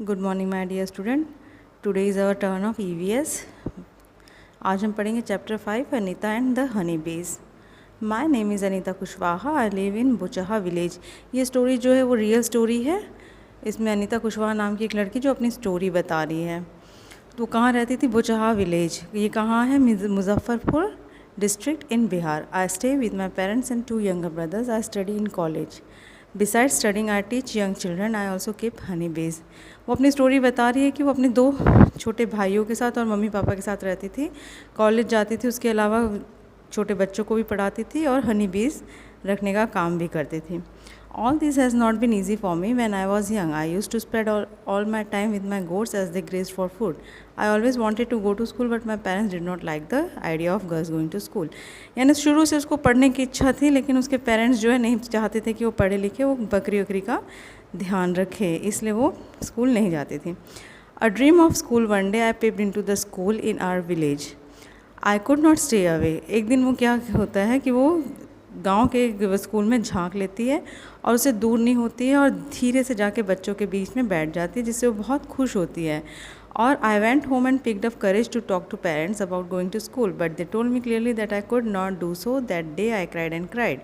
Good morning my dear student. Today is our turn of EVS. आज हम पढ़ेंगे chapter 5 Anita and the honey bees. My name is Anita Kushwaha, I live in Buchha village. ये story जो है वो real story है। इसमें अनीता कुशवाहा नाम की एक लड़की जो अपनी स्टोरी बता रही है। तो कहाँ रहती थी? बुचहा विलेज। ये कहाँ है? Muzaffarpur district in Bihar. I stay with my parents and 2 younger brothers. I study in college. Besides studying, I teach young children. I also keep honey bees. वो अपनी स्टोरी बता रही है कि वो अपने 2 छोटे भाइयों के साथ और मम्मी पापा के साथ रहती थी, कॉलेज जाती थी, उसके अलावा छोटे बच्चों को भी पढ़ाती थी और हनी बीज रखने का काम भी करती थी। All this has not been easy for me when I was young. I used to spend all my time with my goats as they grazed for food. I always wanted to go to school, but my parents did not like the idea of girls going to school. यानी शुरू से उसको पढ़ने की इच्छा थी, लेकिन उसके पेरेंट्स जो है नहीं चाहते थे कि वो पढ़े लिखे, वो बकरी वकरी का ध्यान रखे, इसलिए वो स्कूल नहीं जाती थी। A dream of school one day I peeped into the school in our village. I could not stay away. एक दिन वो क्या होता है कि वो गांव के स्कूल में झांक लेती है और उसे दूर नहीं होती है और धीरे से जाके बच्चों के बीच में बैठ जाती है, जिससे वो बहुत खुश होती है। और I went home and picked up courage to talk to parents about going to school, but they told me clearly that I could not do so. That day I cried and cried.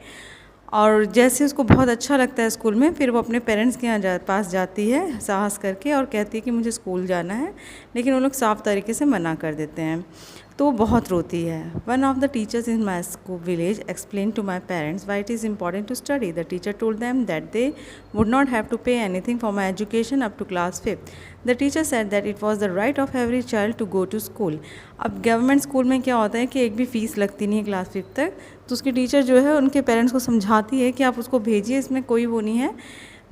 और जैसे उसको बहुत अच्छा लगता है school में, फिर वो अपने पेरेंट्स के यहाँ पास जाती है साहस करके और कहती है कि मुझे स्कूल जाना है, लेकिन वो लोग साफ तरीके से मना कर देते हैं, तो वो बहुत रोती है। One of the teachers in my school village explain to my parents why it is important to study. The teacher told them that they would not have to pay anything for my education up to class 5th। The teacher said that it was the right of every child to go to school. अब government school में क्या होता है कि एक भी fees लगती नहीं है क्लास 5th तक, तो उसकी टीचर जो है उनके पेरेंट्स को समझाती है कि आप उसको भेजिए, इसमें कोई वो नहीं है,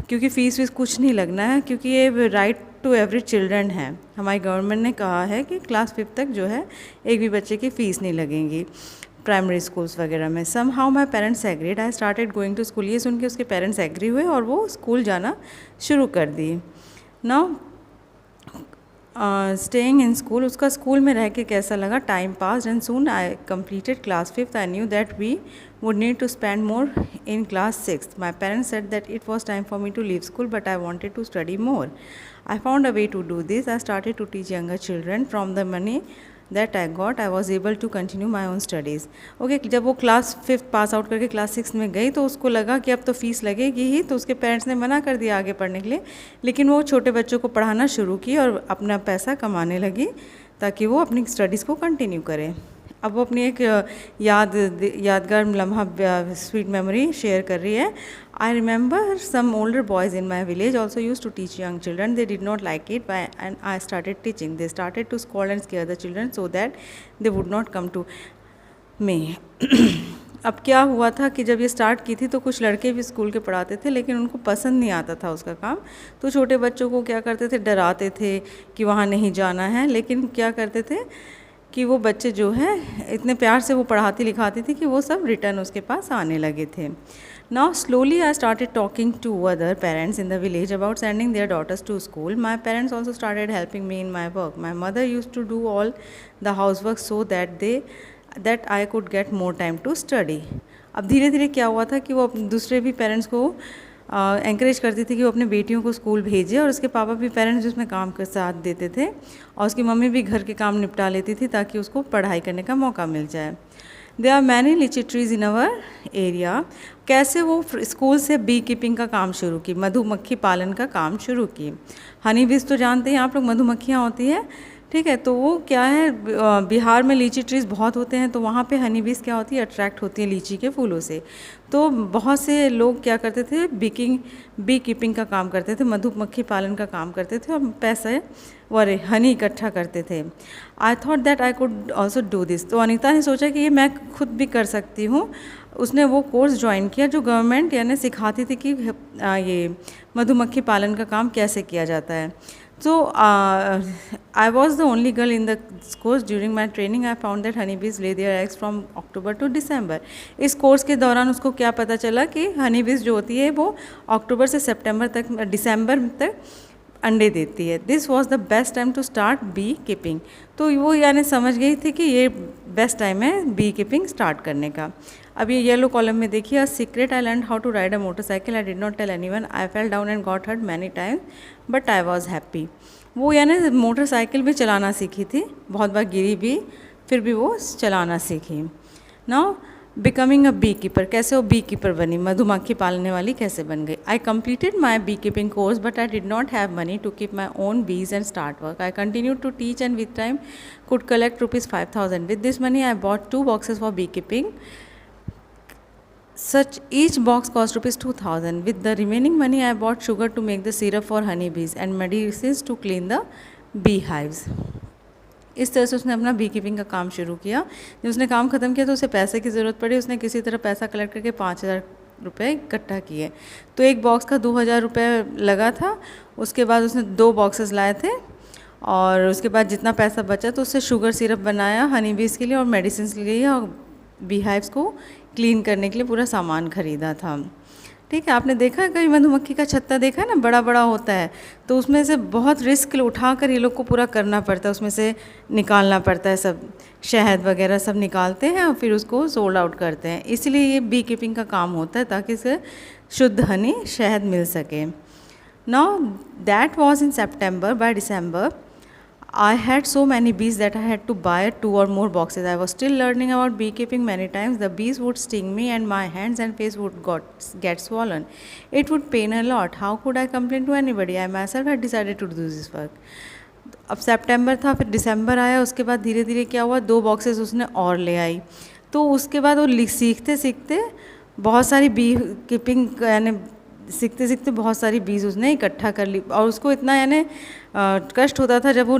क्योंकि फ़ीस वीस कुछ नहीं लगना है, क्योंकि ये राइट टू एवरी चिल्ड्रन है। हमारी गवर्नमेंट ने कहा है कि क्लास 5th तक जो है एक भी बच्चे की फ़ीस नहीं लगेगी प्राइमरी स्कूल्स वगैरह में। Somehow my parents agreed. I started going to school. ये सुन के उसके पेरेंट्स एग्री हुए और वो स्कूल जाना शुरू कर दिए। नाउ स्टेइंग इन स्कूल, उसका स्कूल में रह के कैसा लगा? Time pass and soon I completed class 5th। I knew that we would need to spend more in class 6th. My parents said that it was time for me to leave school, but I wanted to study more. I found a way to do this. I started to teach younger children. From the money that I got, I was able to continue my own studies. Okay, जब वो class 5th pass out करके class 6th में गई, तो उसको लगा कि अब तो फीस लगेगी ही, तो उसके पेरेंट्स ने मना कर दिया आगे पढ़ने के लिए, लेकिन वो छोटे बच्चों को पढ़ाना शुरू की और अपना पैसा कमाने लगी ताकि वो अपनी स्टडीज़ को कंटिन्यू करे। अब वो अपनी एक यादगार लम्हा स्वीट मेमोरी शेयर कर रही है। I remember some older boys in my village also use to teach young children. They did not like it and I started teaching. They started to scold and scare the children so that they would not come to me. अब क्या हुआ था कि जब ये start की थी तो कुछ लड़के भी स्कूल के पढ़ाते थे, लेकिन उनको पसंद नहीं आता था उसका काम, तो छोटे बच्चों को क्या करते थे, डराते थे कि वहाँ नहीं जाना है। लेकिन क्या करते थे कि वो बच्चे जो है इतने प्यार से वो पढ़ाती लिखाती थी कि वो सब रिटर्न उसके पास आने लगे थे। Now slowly I started talking to other parents in the village about sending their daughters to school. My parents also started helping me in my work. My mother use to do all the house work so that I could get more time to study. अब धीरे धीरे क्या हुआ था कि वो दूसरे भी पेरेंट्स को एंकरेज करती थी कि वो अपने बेटियों को स्कूल भेजे, और उसके पापा भी पेरेंट्स जिसमें काम का साथ देते थे, और उसकी मम्मी भी घर के काम निपटा लेती थी ताकि उसको पढ़ाई करने का मौका मिल जाए। देयर आर मैनी लीची ट्रीज इन अवर एरिया। कैसे वो स्कूल से बी कीपिंग का काम शुरू की, मधुमक्खी पालन का काम शुरू की। हनी बीज तो जानते हैं आप लोग, मधुमक्खियाँ होती हैं, ठीक है। तो वो क्या है, बिहार में लीची ट्रीज़ बहुत होते हैं, तो वहाँ पे हनी बीज क्या होती है, अट्रैक्ट होती है लीची के फूलों से। तो बहुत से लोग क्या करते थे, बी कीपिंग का काम करते थे, मधुमक्खी पालन का काम करते थे और पैसे और हनी इकट्ठा करते थे। I thought that I could also do this. तो अनीता ने सोचा कि ये मैं खुद भी कर सकती हूँ। उसने वो कोर्स ज्वाइन किया जो गवर्नमेंट यानी सिखाती थी कि ये मधुमक्खी पालन का काम कैसे किया जाता है। So I was the only girl in the course. During my training, I found that honeybees lay their eggs from October to December. इस कोर्स के दौरान उसको क्या पता चला कि हनीबीज जो होती है वो अक्टूबर से सितंबर तक, दिसंबर तक अंडे देती है। This was the best time to start bee keeping. तो वो यानी समझ गई थी कि ये बेस्ट टाइम है बी कीपिंग स्टार्ट करने का। अब ये येलो कॉलम में देखिए, a secret I learn how to ride a motorcycle, I did not tell anyone, I fell down and got hurt many times but I was happy. वो यानी motorcycle भी चलाना सीखी थी, बहुत बार गिरी भी, फिर भी वो चलाना सीखी। Now becoming a bee keeper, कैसे वो बी कीपर बनी, मधुमक्खी पालने वाली कैसे बन गई। I completed my bee keeping course but I did not have money to keep my own bees and start work. I continued to teach and with time could collect rupees 5,000. With this money I bought 2 boxes for beekeeping. Such each box cost rupees 2,000. With the remaining money I bought sugar to make the syrup for honey bees and medicines to clean the beehives. इस तरह से उसने अपना B keeping का काम शुरू किया। जब उसने काम ख़त्म किया तो उसे पैसे की ज़रूरत पड़ी, उसने किसी तरह पैसा कलेक्ट करके 5,000 रुपये इकट्ठा किए। तो एक बॉक्स का 2,000 रुपये लगा था। उसके बाद उसने 2 बॉक्सेस लाए थे और उसके बाद जितना पैसा बचा तो उससे शुगर सिरप बनाया हनी बीज़ के लिए और मेडिसिन के लिए और बी हाइव्स को क्लीन करने के लिए पूरा सामान ख़रीदा था। ठीक है, आपने देखा है कभी मधुमक्खी का छत्ता देखा है ना, बड़ा बड़ा होता है, तो उसमें से बहुत रिस्क उठाकर ये लोग को पूरा करना पड़ता है, उसमें से निकालना पड़ता है, सब शहद वगैरह सब निकालते हैं और फिर उसको सोल्ड आउट करते हैं। इसलिए ये बी कीपिंग का काम होता है ताकि इसे शुद्ध हनी शहद मिल सके। Now that was in September. By December I had so many bees that I had to buy 2 or more boxes. I was still learning about beekeeping many times. The bees would sting me and my hands and face would get swollen. It would pain a lot. How could I complain to anybody? I myself had decided to do this work. अब सितंबर था, फिर दिसंबर आया, उसके बाद धीरे धीरे क्या हुआ, 2 बॉक्सेस उसने और ले आई। तो उसके बाद वो सीखते सीखते बहुत सारी बी कीपिंग यानी सीखते सीखते बहुत सारी बीज उसने इकट्ठा कर ली और उसको इतना यानी कष्ट होता था जब वो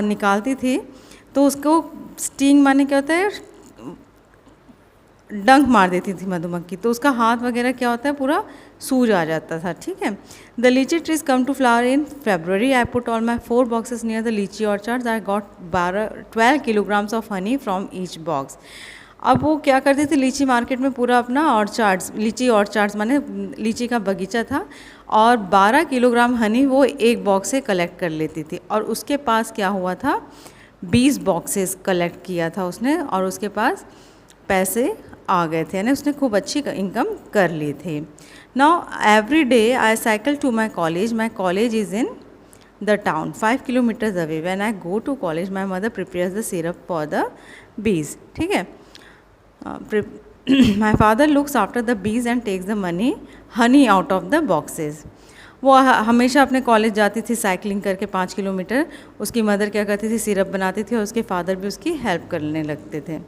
निकालती थी तो उसको स्टिंग माने क्या होता है, डंक मार देती थी मधुमक्खी, तो उसका हाथ वगैरह क्या होता है पूरा सूज आ जाता था। ठीक है। The litchi trees come to flower in February. I put all my 4 boxes near the litchi orchards. I got 12 kilograms of honey from each box. अब वो क्या करती थी, लीची मार्केट में पूरा अपना ऑर्चार्ड्स, लीची ऑर्चार्ड्स माने लीची का बगीचा था और 12 किलोग्राम हनी वो एक बॉक्स से कलेक्ट कर लेती थी। और उसके पास क्या हुआ था, 20 बॉक्सेस कलेक्ट किया था उसने और उसके पास पैसे आ गए थे, यानी उसने खूब अच्छी इनकम कर ली थी। Now every day I cycle to my college. My college is in the town 5 kilometres away. When I go to college my mother prepares the syrup for the bees. ठीक है। My father looks after the bees and takes the honey out of the boxes. वो हमेशा अपने college जाती थी cycling करके 5 kilometre. उसकी mother क्या करती थी, सिरप बनाती थी और उसके फादर भी उसकी हेल्प करने लगते थे।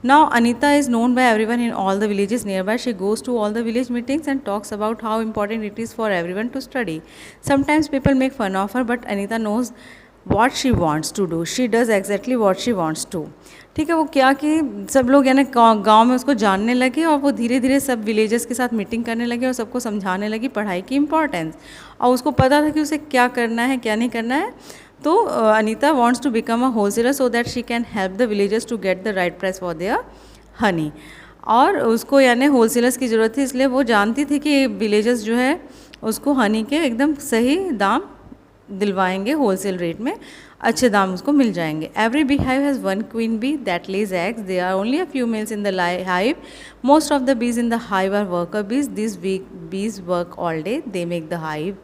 Now Anita is known by everyone in all the villages nearby. She goes to all the village meetings and talks about how important it is for everyone to study. Sometimes people make fun of her but Anita knows what she wants to do. She does exactly what she wants to. ठीक है। वो क्या कि सब लोग यानी गांव में उसको जानने लगे और वो धीरे धीरे सब विलेजर्स के साथ मीटिंग करने लगे और सबको समझाने लगी पढ़ाई की इम्पॉर्टेंस, और उसको पता था कि उसे क्या करना है क्या नहीं करना है. तो Anita wants to become a wholesaler so that she can help the villagers to get the right price for their honey. और उसको यानी होलसेलर्स की ज़रूरत थी, इसलिए वो जानती थी कि विलेजर्स जो है उसको हनी के एकदम सही दाम दिलवाएंगे, होलसेल रेट में अच्छे दाम उसको मिल जाएंगे. Every bee hive has 1 queen bee that lays eggs. There are only a few males in the hive. Most of the bees in the hive are worker bees. This bees work all day. They make the hive.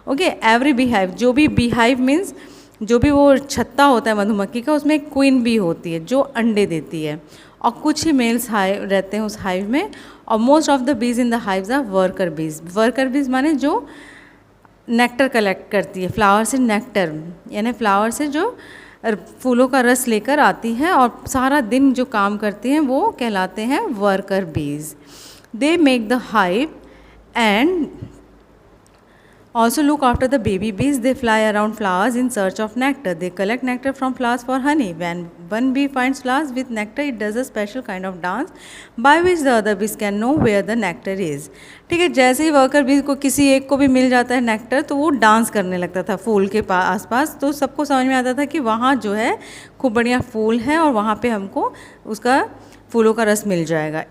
Okay. Every bee hive, जो भी bee hive means जो भी वो छत्ता होता है मधुमक्खी का, उसमें एक क्वीन बी होती है जो अंडे देती है और कुछ ही मेल्स हाइव रहते हैं उस हाइव में. और most of the bees in the hives are worker bees. Worker bees माने जो नेक्टर कलेक्ट करती है, फ्लावर से नेक्टर यानी फ्लावर से जो फूलों का रस लेकर आती है और सारा दिन जो काम करती हैं वो कहलाते हैं वर्कर बीज. दे make the hive and also look after the baby bees. They fly around flowers in search of nectar. They collect nectar from flowers for honey. When one bee finds flowers with nectar, it does a special kind of dance by which the other bees can know where the nectar is. ठीक है. जैसे ही worker bee को किसी एक को भी मिल जाता है नेक्टर तो वो डांस करने लगता था फूल के आसपास. तो सबको समझ में आता था कि वहाँ जो है खूब बढ़िया फूल है और वहाँ पे हमको उसका फूलों का रस मिल जाएगा.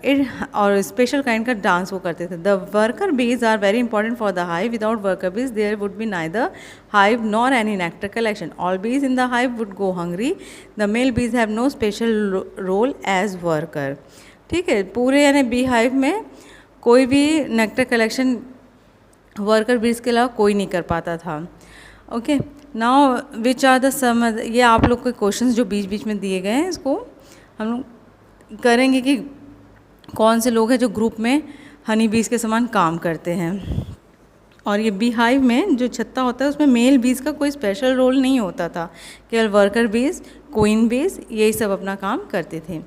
और स्पेशल काइंड का डांस वो करते थे. The worker bees are very important for the hive. Without worker bees there would be neither hive nor any nectar collection. All bees in the hive would go hungry. The male bees have no special role as worker. ठीक है, पूरे यानी bee hive में कोई भी nectar collection worker बीज के अलावा कोई नहीं कर पाता था. Okay, now which are the sum, ये आप लोग के क्वेश्चंस जो बीच बीच में दिए गए हैं, इसको हम लोग करेंगे कि कौन से लोग हैं जो ग्रुप में हनी बीज के समान काम करते हैं. और ये बी हाइव में जो छत्ता होता है उसमें मेल बीज का कोई स्पेशल रोल नहीं होता था, केवल वर्कर बीज, क्वीन बीज, यही सब अपना काम करते थे.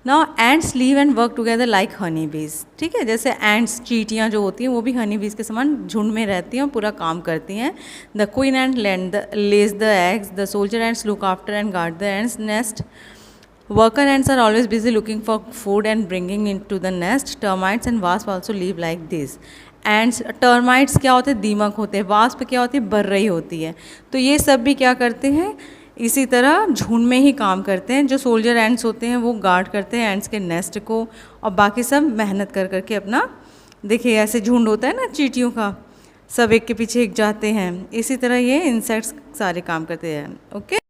Now ends leave and work together like Honey बीज. ठीक है, जैसे एंड्स, चींटियाँ जो होती हैं वो भी हनी बीज के समान झुंड में रहती हैं और पूरा काम करती हैं. The queen and Lay's the eggs, the soldier ends look after and guard the ends nest. Worker ants are always busy looking for food and bringing into the nest. Termites and wasps also live like this. Ants, termites क्या होते हैं? दीमक होते हैं. Wasp क्या होती है? बर्रई होती है. तो ये सब भी क्या करते हैं? इसी तरह झुंड में ही काम करते हैं. जो सोल्जर एंट्स होते हैं वो गार्ड करते हैं एंट्स के नेस्ट को, और बाकी सब मेहनत कर करके अपना, देखिए ऐसे झुंड होता है ना चींटियों का, सब एक के पीछे एक जाते हैं. इसी तरह ये इंसेक्ट्स सारे काम करते हैं. ओके.